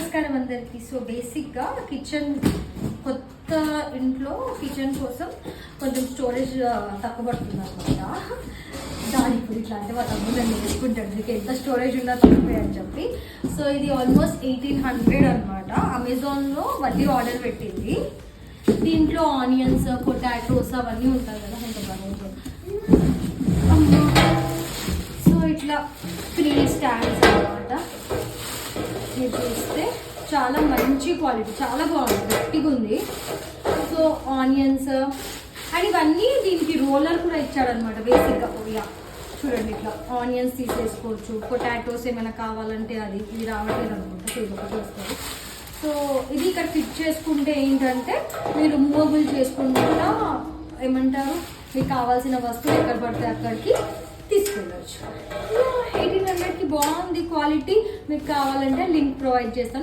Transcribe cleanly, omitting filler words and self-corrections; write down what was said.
నమస్కారం అందరికి. సో బేసిక్గా కిచెన్ కొత్త ఇంట్లో కిచెన్ కోసం కొంచెం స్టోరేజ్ తక్కువ పడుతుంది అనమాట. దాని ఇప్పుడు ఇట్లా అంటే వాళ్ళ తమ్ముడు నన్ను వేసుకుంటాడు మీకు ఎంత స్టోరేజ్ ఉన్నా తక్కువే అని చెప్పి. సో ఇది ఆల్మోస్ట్ 1800 అనమాట. అమెజాన్లో మళ్ళీ ఆర్డర్ పెట్టింది. దీంట్లో ఆనియన్స్, పొటాటోస్ అవన్నీ ఉంటాయి కదా ఎంత బాగా. సో ఇట్లా 3 స్టాండ్స్ అనమాట. మీరు చూస్తే చాలా మంచి క్వాలిటీ, చాలా బాగుంది, గట్టిగా ఉంది. సో ఆనియన్స్ అండ్ ఇవన్నీ దీనికి రోలర్ కూడా ఇచ్చాడనమాట బేసిక్గా. యా చూడండి, ఇట్లా ఆనియన్స్ తీసేసుకోవచ్చు. పొటాటోస్ ఏమైనా కావాలంటే అది ఇది రావట్లేదు అనుకుంటా, ఒకటి వస్తుంది. సో ఇది ఇక్కడ ఫిట్ చేసుకుంటే ఏంటంటే మీరు మూవబుల్ చేసుకుంటా ఏమంటారు, మీకు కావాల్సిన వస్తువు ఎక్కడ పడితే అక్కడికి తీసుకెళ్ళచ్చు. 1800కి బాగుంది క్వాలిటీ. మీకు కావాలంటే లింక్ ప్రొవైడ్ చేస్తాను.